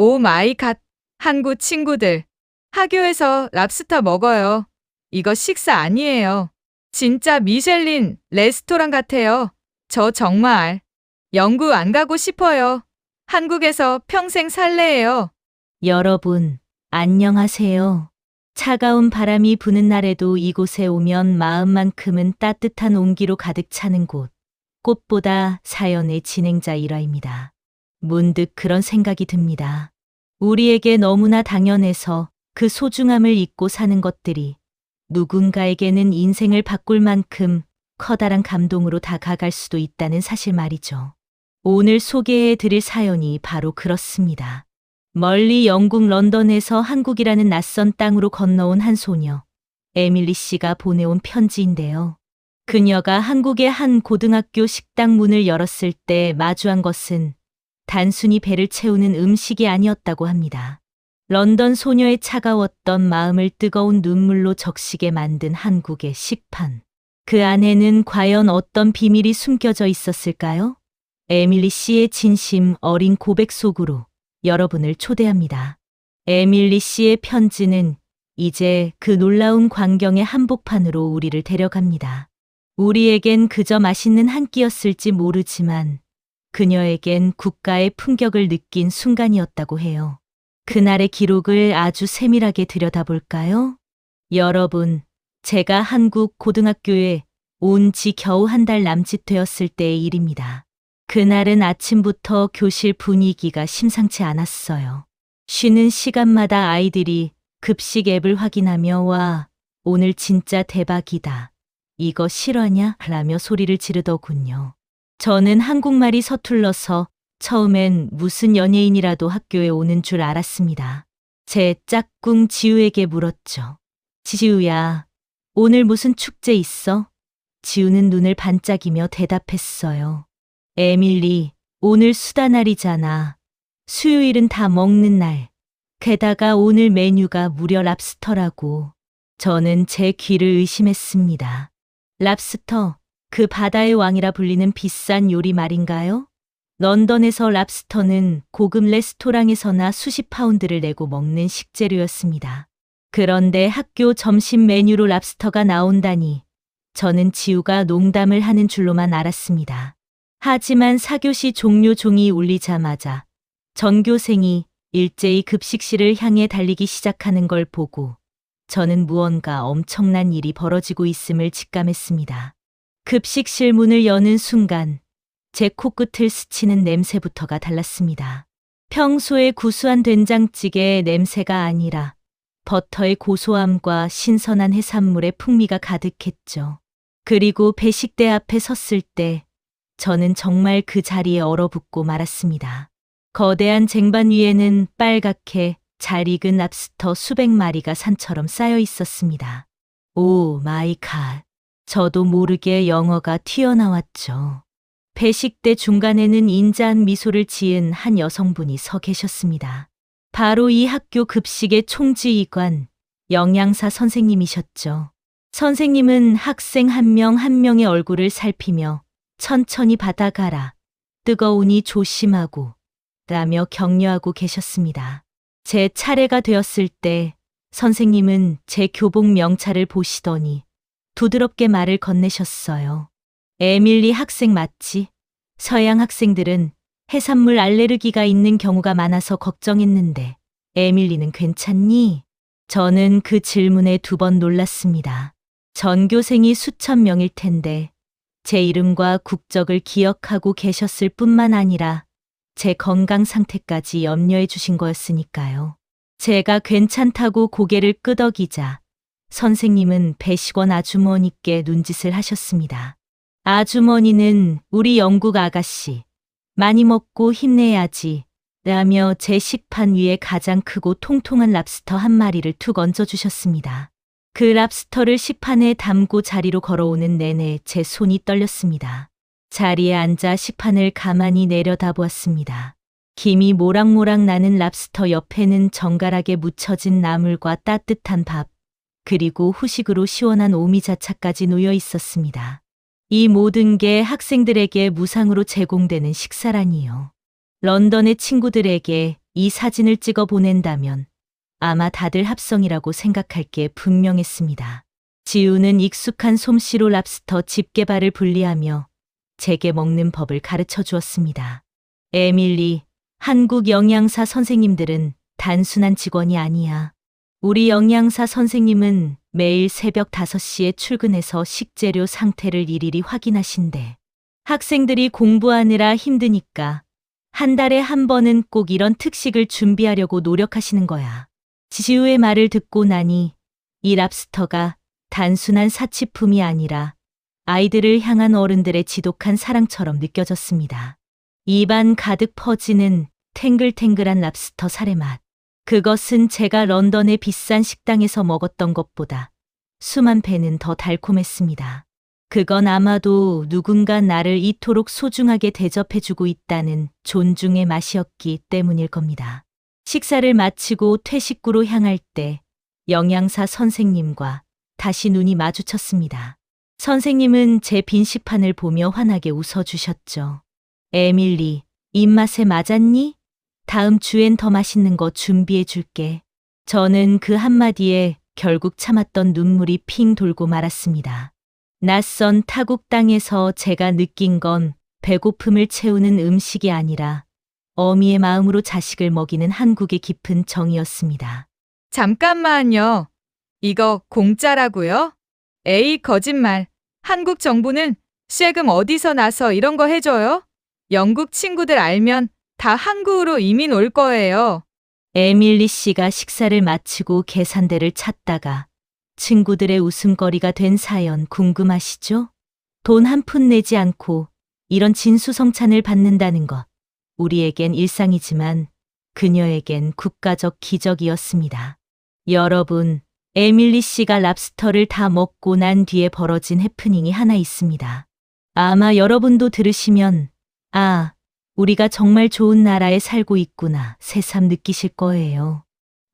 오 마이 갓. 한국 친구들. 학교에서 랍스터 먹어요. 이거 식사 아니에요. 진짜 미셸린 레스토랑 같아요. 저 정말 영국 안 가고 싶어요. 한국에서 평생 살래요. 여러분, 안녕하세요. 차가운 바람이 부는 날에도 이곳에 오면 마음만큼은 따뜻한 온기로 가득 차는 곳. 꽃보다 사연의 진행자 일화입니다. 문득 그런 생각이 듭니다. 우리에게 너무나 당연해서 그 소중함을 잊고 사는 것들이 누군가에게는 인생을 바꿀 만큼 커다란 감동으로 다가갈 수도 있다는 사실 말이죠. 오늘 소개해 드릴 사연이 바로 그렇습니다. 멀리 영국 런던에서 한국이라는 낯선 땅으로 건너온 한 소녀, 에밀리 씨가 보내온 편지인데요. 그녀가 한국의 한 고등학교 식당 문을 열었을 때 마주한 것은 단순히 배를 채우는 음식이 아니었다고 합니다. 런던 소녀의 차가웠던 마음을 뜨거운 눈물로 적시게 만든 한국의 식판. 그 안에는 과연 어떤 비밀이 숨겨져 있었을까요? 에밀리 씨의 진심 어린 고백 속으로 여러분을 초대합니다. 에밀리 씨의 편지는 이제 그 놀라운 광경의 한복판으로 우리를 데려갑니다. 우리에겐 그저 맛있는 한 끼였을지 모르지만 그녀에겐 국가의 품격을 느낀 순간이었다고 해요. 그날의 기록을 아주 세밀하게 들여다볼까요? 여러분, 제가 한국 고등학교에 온 지 겨우 한 달 남짓 되었을 때의 일입니다. 그날은 아침부터 교실 분위기가 심상치 않았어요. 쉬는 시간마다 아이들이 급식 앱을 확인하며 와, 오늘 진짜 대박이다. 이거 실화냐? 라며 소리를 지르더군요. 저는 한국말이 서툴러서 처음엔 무슨 연예인이라도 학교에 오는 줄 알았습니다. 제 짝꿍 지우에게 물었죠. 지우야, 오늘 무슨 축제 있어? 지우는 눈을 반짝이며 대답했어요. 에밀리, 오늘 수다 날이잖아. 수요일은 다 먹는 날. 게다가 오늘 메뉴가 무려 랍스터라고. 저는 제 귀를 의심했습니다. 랍스터, 그 바다의 왕이라 불리는 비싼 요리 말인가요? 런던에서 랍스터는 고급 레스토랑에서나 수십 파운드를 내고 먹는 식재료였습니다. 그런데 학교 점심 메뉴로 랍스터가 나온다니 저는 지우가 농담을 하는 줄로만 알았습니다. 하지만 4교시 종료 종이 울리자마자 전교생이 일제히 급식실을 향해 달리기 시작하는 걸 보고 저는 무언가 엄청난 일이 벌어지고 있음을 직감했습니다. 급식실 문을 여는 순간 제 코끝을 스치는 냄새부터가 달랐습니다. 평소의 구수한 된장찌개의 냄새가 아니라 버터의 고소함과 신선한 해산물의 풍미가 가득했죠. 그리고 배식대 앞에 섰을 때 저는 정말 그 자리에 얼어붙고 말았습니다. 거대한 쟁반 위에는 빨갛게 잘 익은 랍스터 수백 마리가 산처럼 쌓여 있었습니다. 오 마이 갓. 저도 모르게 영어가 튀어나왔죠. 배식대 중간에는 인자한 미소를 지은 한 여성분이 서 계셨습니다. 바로 이 학교 급식의 총지휘관, 영양사 선생님이셨죠. 선생님은 학생 한 명 한 명의 얼굴을 살피며 천천히 받아가라, 뜨거우니 조심하고, 라며 격려하고 계셨습니다. 제 차례가 되었을 때 선생님은 제 교복 명찰을 보시더니 부드럽게 말을 건네셨어요. 에밀리 학생 맞지? 서양 학생들은 해산물 알레르기가 있는 경우가 많아서 걱정했는데 에밀리는 괜찮니? 저는 그 질문에 2번 놀랐습니다. 전교생이 수천 명일 텐데 제 이름과 국적을 기억하고 계셨을 뿐만 아니라 제 건강 상태까지 염려해 주신 거였으니까요. 제가 괜찮다고 고개를 끄덕이자 선생님은 배식원 아주머니께 눈짓을 하셨습니다. 아주머니는 우리 영국 아가씨, 많이 먹고 힘내야지, 라며 제 식판 위에 가장 크고 통통한 랍스터 한 마리를 툭 얹어주셨습니다. 그 랍스터를 식판에 담고 자리로 걸어오는 내내 제 손이 떨렸습니다. 자리에 앉아 식판을 가만히 내려다보았습니다. 김이 모락모락 나는 랍스터 옆에는 정갈하게 묻혀진 나물과 따뜻한 밥, 그리고 후식으로 시원한 오미자차까지 놓여 있었습니다. 이 모든 게 학생들에게 무상으로 제공되는 식사라니요. 런던의 친구들에게 이 사진을 찍어 보낸다면 아마 다들 합성이라고 생각할 게 분명했습니다. 지우는 익숙한 솜씨로 랍스터 집게발을 분리하며 제게 먹는 법을 가르쳐 주었습니다. 에밀리, 한국 영양사 선생님들은 단순한 직원이 아니야. 우리 영양사 선생님은 매일 새벽 5시에 출근해서 식재료 상태를 일일이 확인하신대. 학생들이 공부하느라 힘드니까 한 달에 한 번은 꼭 이런 특식을 준비하려고 노력하시는 거야. 지우의 말을 듣고 나니 이 랍스터가 단순한 사치품이 아니라 아이들을 향한 어른들의 지독한 사랑처럼 느껴졌습니다. 입안 가득 퍼지는 탱글탱글한 랍스터 살의 맛. 그것은 제가 런던의 비싼 식당에서 먹었던 것보다 수만 배는 더 달콤했습니다. 그건 아마도 누군가 나를 이토록 소중하게 대접해주고 있다는 존중의 맛이었기 때문일 겁니다. 식사를 마치고 퇴식구로 향할 때 영양사 선생님과 다시 눈이 마주쳤습니다. 선생님은 제 빈 식판을 보며 환하게 웃어주셨죠. 에밀리, 입맛에 맞았니? 다음 주엔 더 맛있는 거 준비해 줄게. 저는 그 한마디에 결국 참았던 눈물이 핑 돌고 말았습니다. 낯선 타국 땅에서 제가 느낀 건 배고픔을 채우는 음식이 아니라 어미의 마음으로 자식을 먹이는 한국의 깊은 정이었습니다. 잠깐만요. 이거 공짜라고요? 에이, 거짓말. 한국 정부는 세금 어디서 나서 이런 거 해줘요? 영국 친구들 알면 다 한국으로 이민 올 거예요. 에밀리 씨가 식사를 마치고 계산대를 찾다가 친구들의 웃음거리가 된 사연 궁금하시죠? 돈 한 푼 내지 않고 이런 진수성찬을 받는다는 것. 우리에겐 일상이지만 그녀에겐 국가적 기적이었습니다. 여러분, 에밀리 씨가 랍스터를 다 먹고 난 뒤에 벌어진 해프닝이 하나 있습니다. 아마 여러분도 들으시면 아, 우리가 정말 좋은 나라에 살고 있구나 새삼 느끼실 거예요.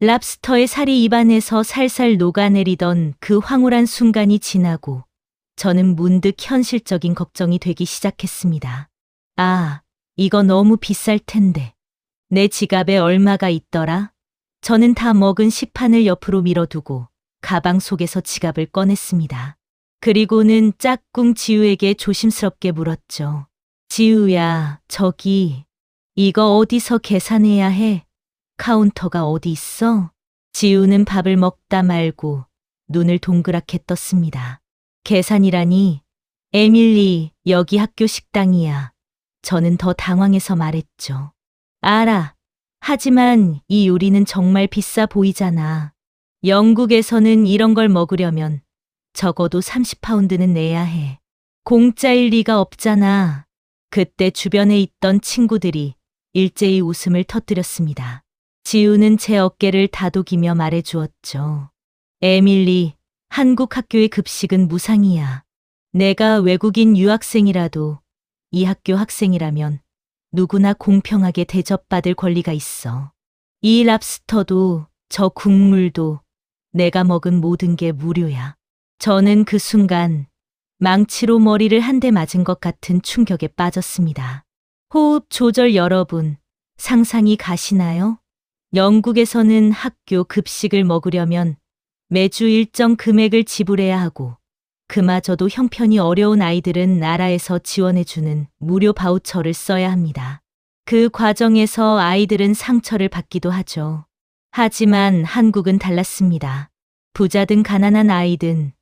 랍스터의 살이 입안에서 살살 녹아내리던 그 황홀한 순간이 지나고 저는 문득 현실적인 걱정이 되기 시작했습니다. 아, 이거 너무 비쌀 텐데. 내 지갑에 얼마가 있더라? 저는 다 먹은 식판을 옆으로 밀어두고 가방 속에서 지갑을 꺼냈습니다. 그리고는 짝꿍 지우에게 조심스럽게 물었죠. 지우야, 저기, 이거 어디서 계산해야 해? 카운터가 어디 있어? 지우는 밥을 먹다 말고 눈을 동그랗게 떴습니다. 계산이라니? 에밀리, 여기 학교 식당이야. 저는 더 당황해서 말했죠. 알아. 하지만 이 요리는 정말 비싸 보이잖아. 영국에서는 이런 걸 먹으려면 적어도 30파운드는 내야 해. 공짜일 리가 없잖아. 그때 주변에 있던 친구들이 일제히 웃음을 터뜨렸습니다. 지우는 제 어깨를 다독이며 말해주었죠. 에밀리, 한국 학교의 급식은 무상이야. 내가 외국인 유학생이라도 이 학교 학생이라면 누구나 공평하게 대접받을 권리가 있어. 이 랍스터도 저 국물도 내가 먹은 모든 게 무료야. 저는 그 순간 망치로 머리를 한 대 맞은 것 같은 충격에 빠졌습니다. 호흡 조절 여러분, 상상이 가시나요? 영국에서는 학교 급식을 먹으려면 매주 일정 금액을 지불해야 하고 그마저도 형편이 어려운 아이들은 나라에서 지원해주는 무료 바우처를 써야 합니다. 그 과정에서 아이들은 상처를 받기도 하죠. 하지만 한국은 달랐습니다. 부자든 가난한 아이든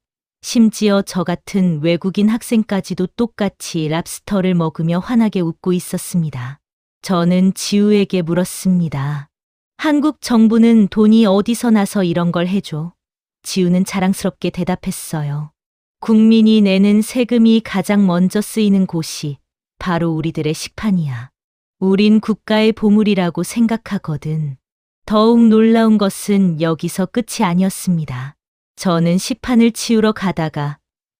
심지어 저 같은 외국인 학생까지도 똑같이 랍스터를 먹으며 환하게 웃고 있었습니다. 저는 지우에게 물었습니다. 한국 정부는 돈이 어디서 나서 이런 걸 해줘? 지우는 자랑스럽게 대답했어요. 국민이 내는 세금이 가장 먼저 쓰이는 곳이 바로 우리들의 식판이야. 우린 국가의 보물이라고 생각하거든. 더욱 놀라운 것은 여기서 끝이 아니었습니다. 저는 식판을 치우러 가다가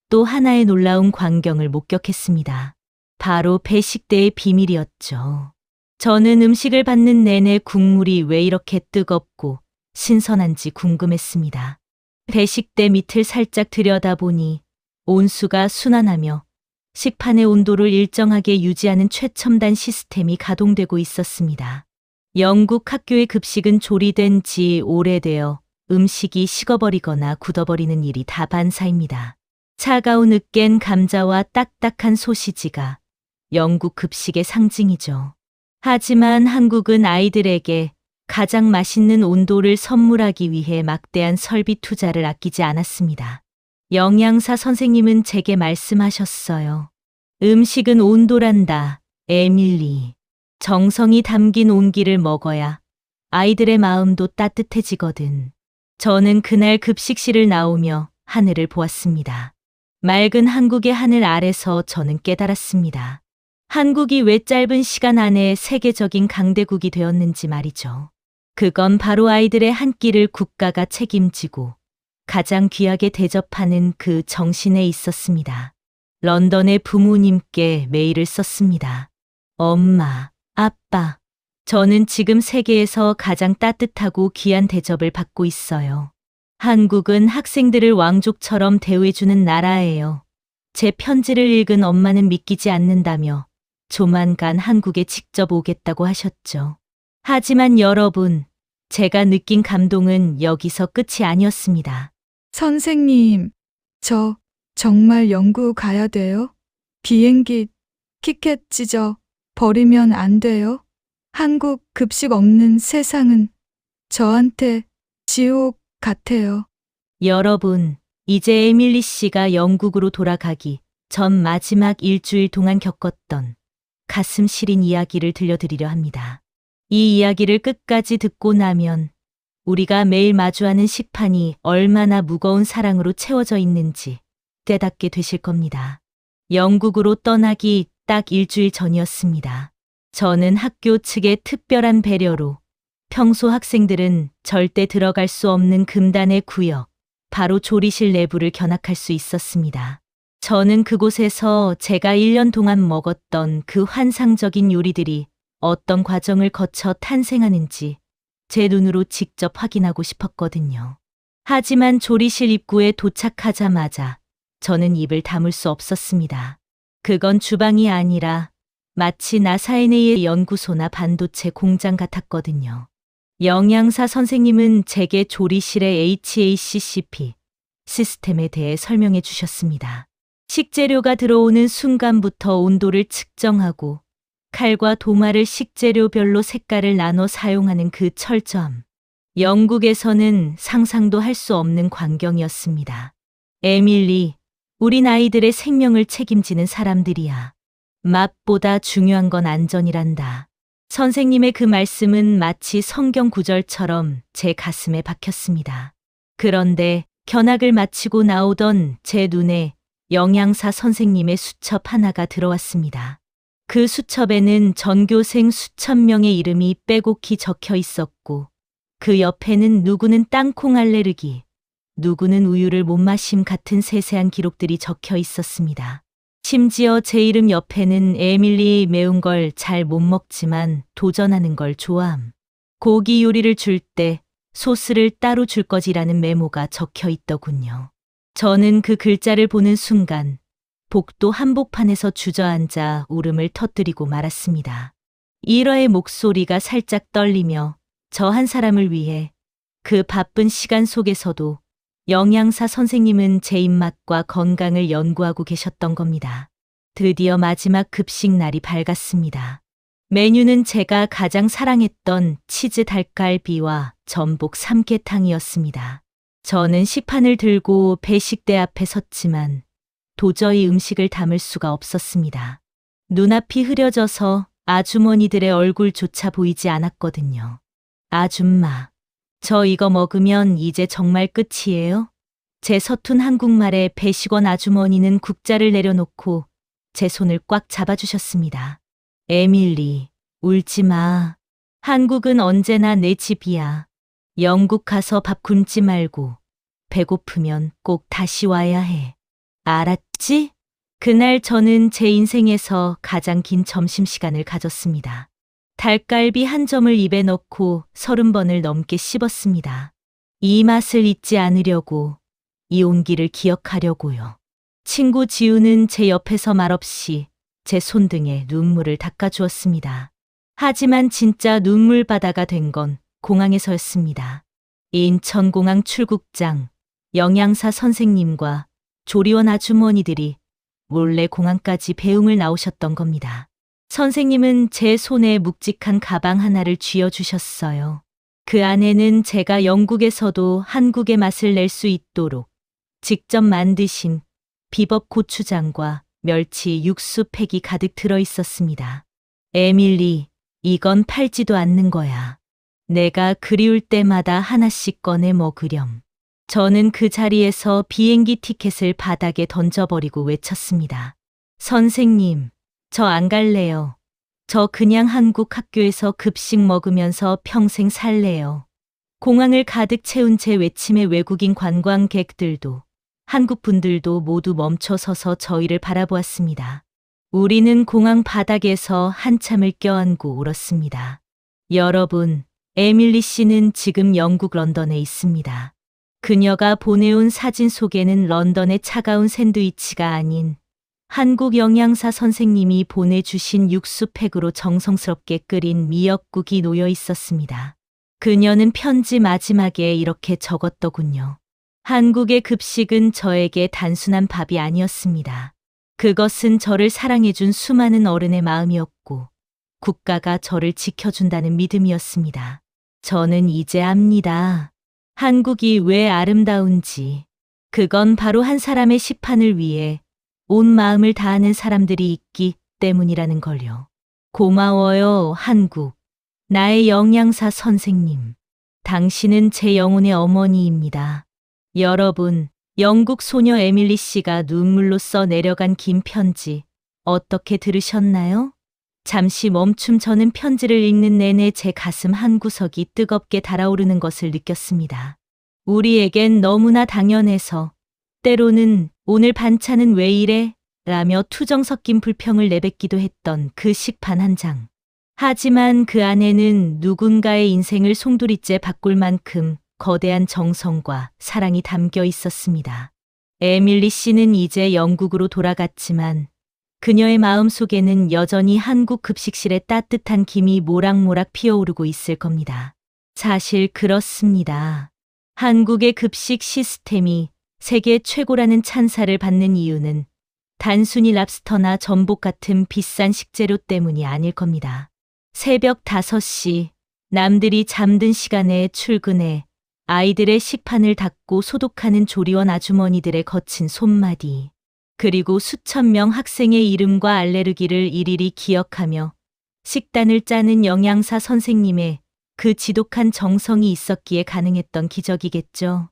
또 하나의 놀라운 광경을 목격했습니다. 바로 배식대의 비밀이었죠. 저는 음식을 받는 내내 국물이 왜 이렇게 뜨겁고 신선한지 궁금했습니다. 배식대 밑을 살짝 들여다보니 온수가 순환하며 식판의 온도를 일정하게 유지하는 최첨단 시스템이 가동되고 있었습니다. 영국 학교의 급식은 조리된 지 오래되어 음식이 식어버리거나 굳어버리는 일이 다반사입니다. 차가운 으깬 감자와 딱딱한 소시지가 영국 급식의 상징이죠. 하지만 한국은 아이들에게 가장 맛있는 온도를 선물하기 위해 막대한 설비 투자를 아끼지 않았습니다. 영양사 선생님은 제게 말씀하셨어요. 음식은 온도란다, 에밀리. 정성이 담긴 온기를 먹어야 아이들의 마음도 따뜻해지거든. 저는 그날 급식실을 나오며 하늘을 보았습니다. 맑은 한국의 하늘 아래서 저는 깨달았습니다. 한국이 왜 짧은 시간 안에 세계적인 강대국이 되었는지 말이죠. 그건 바로 아이들의 한 끼를 국가가 책임지고 가장 귀하게 대접하는 그 정신에 있었습니다. 런던의 부모님께 메일을 썼습니다. 엄마, 아빠, 저는 지금 세계에서 가장 따뜻하고 귀한 대접을 받고 있어요. 한국은 학생들을 왕족처럼 대우해주는 나라예요. 제 편지를 읽은 엄마는 믿기지 않는다며 조만간 한국에 직접 오겠다고 하셨죠. 하지만 여러분, 제가 느낀 감동은 여기서 끝이 아니었습니다. 선생님, 저 정말 영국 가야 돼요? 비행기 티켓 찢어 버리면 안 돼요? 한국 급식 없는 세상은 저한테 지옥 같아요. 여러분, 이제 에밀리 씨가 영국으로 돌아가기 전 마지막 일주일 동안 겪었던 가슴 시린 이야기를 들려드리려 합니다. 이 이야기를 끝까지 듣고 나면 우리가 매일 마주하는 식판이 얼마나 무거운 사랑으로 채워져 있는지 깨닫게 되실 겁니다. 영국으로 떠나기 딱 일주일 전이었습니다. 저는 학교 측의 특별한 배려로 평소 학생들은 절대 들어갈 수 없는 금단의 구역, 바로 조리실 내부를 견학할 수 있었습니다. 저는 그곳에서 제가 1년 동안 먹었던 그 환상적인 요리들이 어떤 과정을 거쳐 탄생하는지 제 눈으로 직접 확인하고 싶었거든요. 하지만 조리실 입구에 도착하자마자 저는 입을 다물 수 없었습니다. 그건 주방이 아니라 마치 나사에네의 연구소나 반도체 공장 같았거든요. 영양사 선생님은 제게 조리실의 HACCP 시스템에 대해 설명해 주셨습니다. 식재료가 들어오는 순간부터 온도를 측정하고 칼과 도마를 식재료별로 색깔을 나눠 사용하는 그 철저함. 영국에서는 상상도 할 수 없는 광경이었습니다. 에밀리, 우린 아이들의 생명을 책임지는 사람들이야. 맛보다 중요한 건 안전이란다. 선생님의 그 말씀은 마치 성경 구절처럼 제 가슴에 박혔습니다. 그런데 견학을 마치고 나오던 제 눈에 영양사 선생님의 수첩 하나가 들어왔습니다. 그 수첩에는 전교생 수천 명의 이름이 빼곡히 적혀 있었고 그 옆에는 누구는 땅콩 알레르기, 누구는 우유를 못 마심 같은 세세한 기록들이 적혀 있었습니다. 심지어 제 이름 옆에는 에밀리 매운 걸 잘 못 먹지만 도전하는 걸 좋아함. 고기 요리를 줄 때 소스를 따로 줄 거지라는 메모가 적혀 있더군요. 저는 그 글자를 보는 순간 복도 한복판에서 주저앉아 울음을 터뜨리고 말았습니다. 일화의 목소리가 살짝 떨리며 저 한 사람을 위해 그 바쁜 시간 속에서도 영양사 선생님은 제 입맛과 건강을 연구하고 계셨던 겁니다. 드디어 마지막 급식 날이 밝았습니다. 메뉴는 제가 가장 사랑했던 치즈 닭갈비와 전복 삼계탕이었습니다. 저는 식판을 들고 배식대 앞에 섰지만 도저히 음식을 담을 수가 없었습니다. 눈앞이 흐려져서 아주머니들의 얼굴조차 보이지 않았거든요. 아줌마, 저 이거 먹으면 이제 정말 끝이에요? 제 서툰 한국말에 배식원 아주머니는 국자를 내려놓고 제 손을 꽉 잡아주셨습니다. 에밀리, 울지 마. 한국은 언제나 내 집이야. 영국 가서 밥 굶지 말고 배고프면 꼭 다시 와야 해. 알았지? 그날 저는 제 인생에서 가장 긴 점심시간을 가졌습니다. 닭갈비 한 점을 입에 넣고 30번을 넘게 씹었습니다. 이 맛을 잊지 않으려고, 이 온기를 기억하려고요. 친구 지우는 제 옆에서 말없이 제 손등에 눈물을 닦아주었습니다. 하지만 진짜 눈물바다가 된 건 공항에서였습니다. 인천공항 출국장, 영양사 선생님과 조리원 아주머니들이 몰래 공항까지 배웅을 나오셨던 겁니다. 선생님은 제 손에 묵직한 가방 하나를 쥐어주셨어요. 그 안에는 제가 영국에서도 한국의 맛을 낼 수 있도록 직접 만드신 비법 고추장과 멸치 육수 팩이 가득 들어 있었습니다. 에밀리, 이건 팔지도 않는 거야. 내가 그리울 때마다 하나씩 꺼내 먹으렴. 저는 그 자리에서 비행기 티켓을 바닥에 던져버리고 외쳤습니다. 선생님, 저 안 갈래요. 저 그냥 한국 학교에서 급식 먹으면서 평생 살래요. 공항을 가득 채운 제 외침에 외국인 관광객들도 한국 분들도 모두 멈춰서서 저희를 바라보았습니다. 우리는 공항 바닥에서 한참을 껴안고 울었습니다. 여러분, 에밀리 씨는 지금 영국 런던에 있습니다. 그녀가 보내온 사진 속에는 런던의 차가운 샌드위치가 아닌 한국 영양사 선생님이 보내주신 육수팩으로 정성스럽게 끓인 미역국이 놓여 있었습니다. 그녀는 편지 마지막에 이렇게 적었더군요. 한국의 급식은 저에게 단순한 밥이 아니었습니다. 그것은 저를 사랑해준 수많은 어른의 마음이었고 국가가 저를 지켜준다는 믿음이었습니다. 저는 이제 압니다. 한국이 왜 아름다운지. 그건 바로 한 사람의 식판을 위해 온 마음을 다하는 사람들이 있기 때문이라는 걸요. 고마워요, 한국. 나의 영양사 선생님. 당신은 제 영혼의 어머니입니다. 여러분, 영국 소녀 에밀리 씨가 눈물로 써 내려간 긴 편지, 어떻게 들으셨나요? 잠시 멈춤 저는 편지를 읽는 내내 제 가슴 한구석이 뜨겁게 달아오르는 것을 느꼈습니다. 우리에겐 너무나 당연해서, 때로는 오늘 반찬은 왜 이래? 라며 투정 섞인 불평을 내뱉기도 했던 그 식판 한 장. 하지만 그 안에는 누군가의 인생을 송두리째 바꿀 만큼 거대한 정성과 사랑이 담겨 있었습니다. 에밀리 씨는 이제 영국으로 돌아갔지만 그녀의 마음 속에는 여전히 한국 급식실의 따뜻한 김이 모락모락 피어오르고 있을 겁니다. 사실 그렇습니다. 한국의 급식 시스템이 세계 최고라는 찬사를 받는 이유는 단순히 랍스터나 전복 같은 비싼 식재료 때문이 아닐 겁니다. 새벽 5시, 남들이 잠든 시간에 출근해 아이들의 식판을 닦고 소독하는 조리원 아주머니들의 거친 손마디, 그리고 수천 명 학생의 이름과 알레르기를 일일이 기억하며 식단을 짜는 영양사 선생님의 그 지독한 정성이 있었기에 가능했던 기적이겠죠.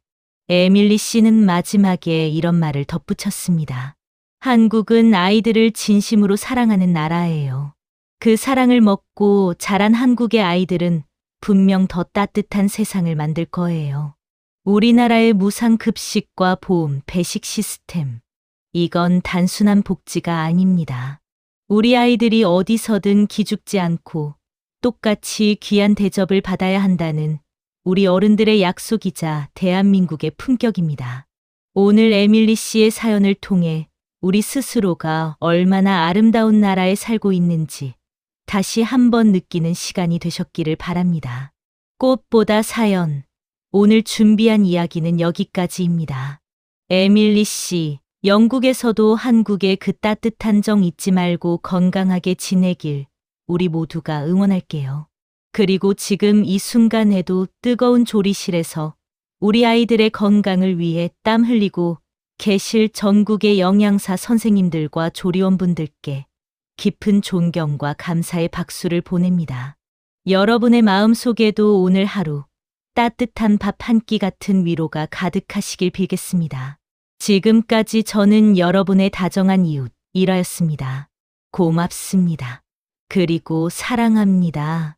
에밀리 씨는 마지막에 이런 말을 덧붙였습니다. 한국은 아이들을 진심으로 사랑하는 나라예요. 그 사랑을 먹고 자란 한국의 아이들은 분명 더 따뜻한 세상을 만들 거예요. 우리나라의 무상 급식과 보험, 배식 시스템. 이건 단순한 복지가 아닙니다. 우리 아이들이 어디서든 기죽지 않고 똑같이 귀한 대접을 받아야 한다는 우리 어른들의 약속이자 대한민국의 품격입니다. 오늘 에밀리 씨의 사연을 통해 우리 스스로가 얼마나 아름다운 나라에 살고 있는지 다시 한번 느끼는 시간이 되셨기를 바랍니다. 꽃보다 사연. 오늘 준비한 이야기는 여기까지입니다. 에밀리 씨, 영국에서도 한국의 그 따뜻한 정 잊지 말고 건강하게 지내길 우리 모두가 응원할게요. 그리고 지금 이 순간에도 뜨거운 조리실에서 우리 아이들의 건강을 위해 땀 흘리고 계실 전국의 영양사 선생님들과 조리원분들께 깊은 존경과 감사의 박수를 보냅니다. 여러분의 마음속에도 오늘 하루 따뜻한 밥 한 끼 같은 위로가 가득하시길 빌겠습니다. 지금까지 저는 여러분의 다정한 이웃, 이라였습니다. 고맙습니다. 그리고 사랑합니다.